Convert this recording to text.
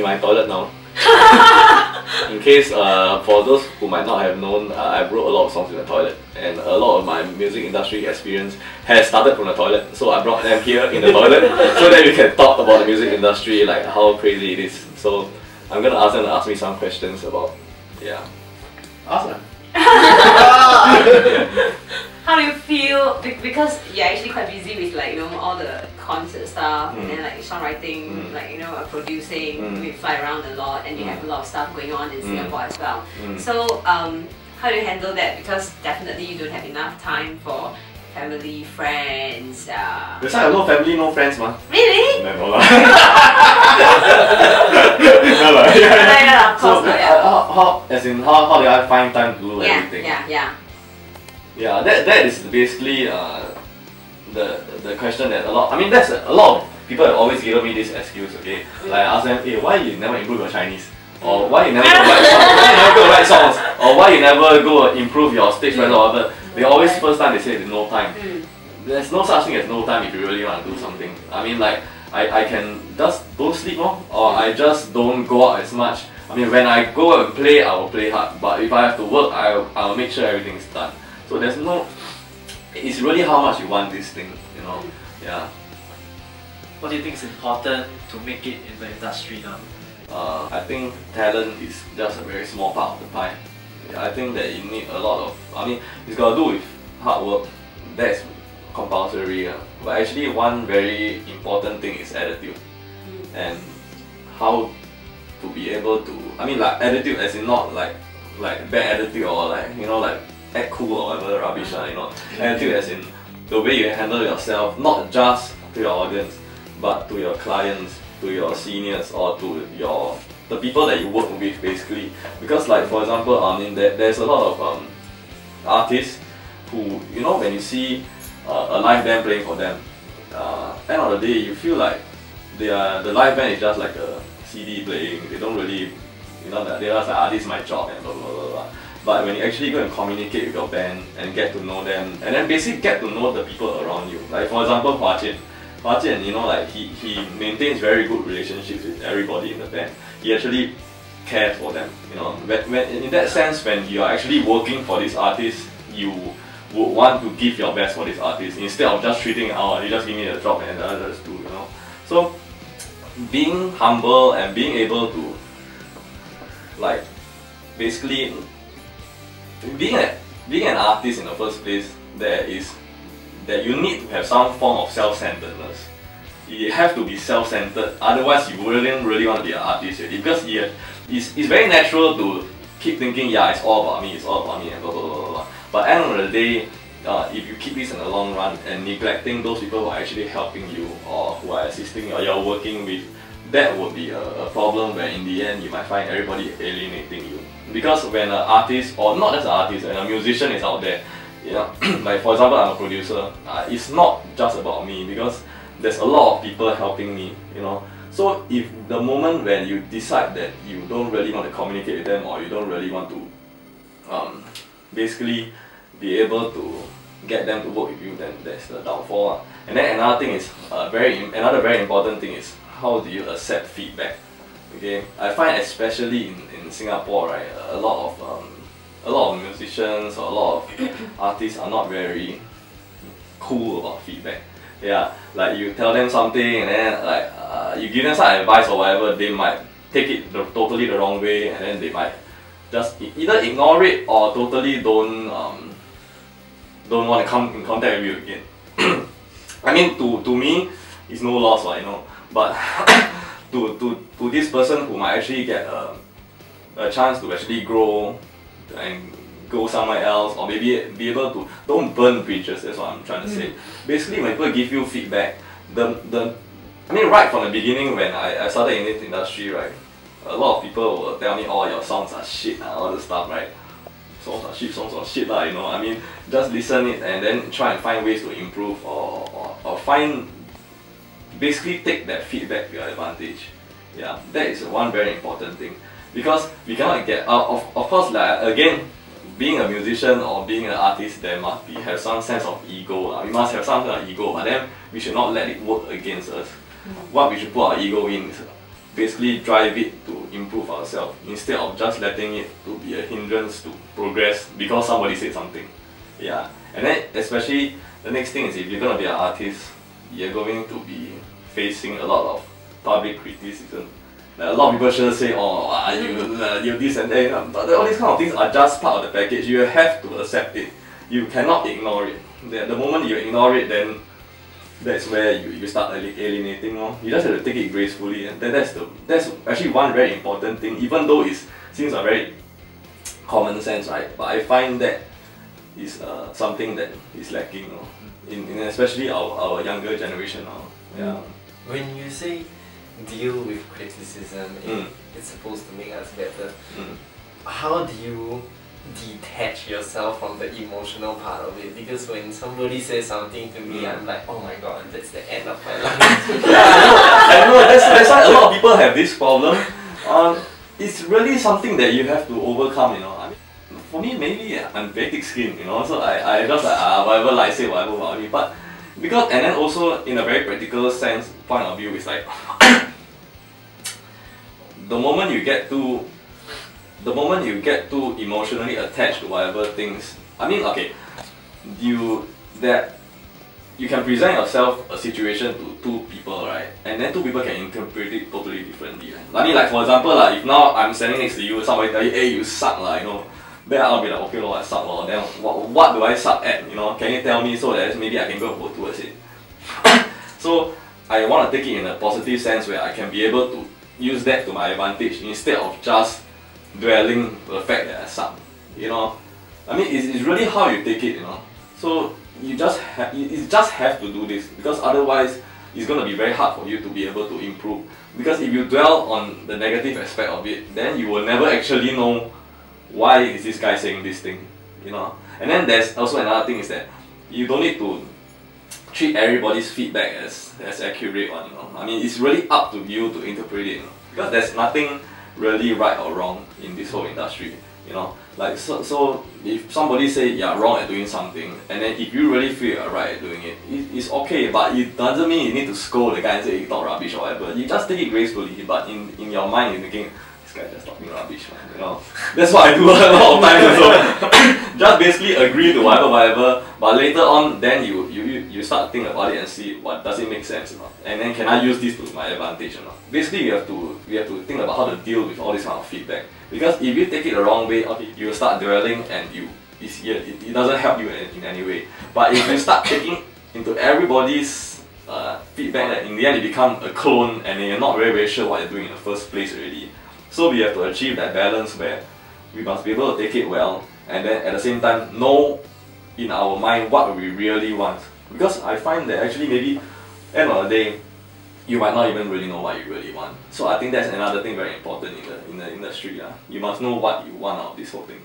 in my toilet now. In case, for those who might not have known, I wrote a lot of songs in the toilet, and a lot of my music industry experience has started from the toilet. So I brought them here in the toilet so that we can talk about the music industry, like how crazy it is. So I'm gonna ask them to ask me some questions about, yeah. Awesome. How do you feel? Because you're actually quite busy with like all the concert stuff and then like songwriting, like producing. You fly around a lot and you have a lot of stuff going on in Singapore as well. So how do you handle that? Because definitely you don't have enough time for family, friends. That's why I have no family, no friends, man. Really? No, no, of course. So, how do I find time to do everything? Yeah, that is basically the question that that's a lot of people have always given me this excuse, okay? Like I ask them, hey, why you never improve your Chinese? Or why you never go write songs? Or why you never go improve your stage presence or whatever? They always, first time they say there's no time. There's no such thing as no time if you really want to do something. I mean, like, I can just don't sleep more, or I just don't go out as much. I mean, when I go and play, I will play hard. But if I have to work, I'll make sure everything is done. So there's no, it's really how much you want this thing, yeah. What do you think is important to make it in the industry now? I think talent is just a very small part of the pie. I think that you need a lot of, it's got to do with hard work, that's compulsory. But actually one very important thing is attitude. And how to be able to, like attitude as in not like bad attitude or like, act cool or whatever rubbish, attitude as in the way you handle yourself, not just to your audience, but to your clients, to your seniors, or to the people that you work with, basically. Because like, for example, there's a lot of artists who, when you see a live band playing for them, end of the day you feel like the live band is just like a CD playing. They don't really, they're just like, this is my job and blah blah blah blah. But when you actually go and communicate with your band and get to know them, and then basically get to know the people around you. Like for example, Hua Jian, like he maintains very good relationships with everybody in the band. He actually cares for them. When in that sense, when you are actually working for this artist, you would want to give your best for this artist instead of just treating you just give me a job and the others do. So being humble and being able to, like, basically being an artist in the first place, that you need to have some form of self-centeredness. You have to be self-centered, otherwise you wouldn't really want to be an artist already. Because it's very natural to keep thinking, yeah, it's all about me, and blah blah blah blah. But at the end of the day, if you keep this in the long run and neglecting those people who are actually helping you or who are assisting you or you're working with, that would be a problem where in the end you might find everybody alienating you. Because when an artist, or not just an artist, when a musician is out there, like for example, I'm a producer, it's not just about me, because there's a lot of people helping me, So if the moment when you decide that you don't really want to communicate with them, or you don't really want to basically be able to get them to work with you, then that's the downfall. And then another thing is, another very important thing is, how do you accept feedback? Okay, I find especially in Singapore, right, a lot of musicians or a lot of artists are not very cool about feedback. Yeah, like you tell them something and then like you give them some advice or whatever, they might take it totally the wrong way, and then they might just either ignore it or totally don't want to come in contact with you again. To me, it's no loss, but to this person who might actually get a chance to actually grow and go somewhere else, or maybe be able to, don't burn bridges, that's what I'm trying to say. Basically, when people give you feedback, right from the beginning when I started in this industry, right, a lot of people will tell me, oh, your songs are shit, all the stuff, right? Songs are shit, just listen it and then try and find ways to improve, or find, basically take that feedback to your advantage. Yeah, that is one very important thing, because we cannot get out of course, like, again, being a musician or being an artist, there must have some sense of ego. We must have some kind of ego, but then we should not let it work against us. What we should put our ego in is basically drive it to improve ourselves instead of just letting it to be a hindrance to progress because somebody said something. Yeah, and then especially the next thing is if you're gonna be an artist, you're going to be facing a lot of public criticism. Like a lot of people should say, oh, you this and that, but all these kind of things are just part of the package. You have to accept it. You cannot ignore it. The moment you ignore it, then that's where you start alienating. You just have to take it gracefully. And that's actually one very important thing, even though it seems a very common sense, right? But I find that is something that is lacking, in especially our younger generation now. Yeah. When you say deal with criticism, it's supposed to make us better. How do you detach yourself from the emotional part of it? Because when somebody says something to me, I'm like, oh my god, that's the end of my life. I know, that's why a lot of people have this problem. It's really something that you have to overcome, I mean, for me, maybe I'm very thick skinned, so I just like, whatever, like, say whatever about me. But because, and then also in a very practical sense, point of view, is like, the moment you get too emotionally attached to whatever things, I mean, okay, you can present yourself a situation to two people, right? And then two people can interpret it totally differently. Right? I mean, like for example, if now I'm standing next to you, somebody tell you, hey, you suck, then I'll be like, okay, I suck, then what do I suck at? Can you tell me so that maybe I can go work towards it? So I want to take it in a positive sense where I can be able to use that to my advantage instead of just dwelling the fact that I suck. I mean, it's really how you take it. So you just have to do this, because otherwise it's going to be very hard for you to be able to improve. Because if you dwell on the negative aspect of it, then you will never actually know why is this guy saying this thing. And then there's also another thing is that you don't need to treat everybody's feedback as accurate one. I mean, it's really up to you to interpret it. Because there's nothing really right or wrong in this whole industry. Like so if somebody say you're wrong at doing something, and then if you really feel you're right at doing it, it's okay, but it doesn't mean you need to scold the guy and say you talk rubbish or whatever. You just take it gracefully, but in your mind you're thinking, this guy just talking rubbish, That's what I do a lot of times also. Just basically agree to whatever, but later on then you start to think about it and see what does it make sense, and then can I use this to my advantage or not. Basically you have to think about how to deal with all this kind of feedback, because if you take it the wrong way, okay, you will start dwelling and it doesn't help you in any way. But if you start taking into everybody's feedback, that in the end you become a clone and you're not very sure what you're doing in the first place already. So we have to achieve that balance where we must be able to take it well, and then at the same time know in our mind what we really want. Because I find that actually maybe end of the day you might not even really know what you really want. So I think that's another thing very important in the industry. You must know what you want out of this whole thing.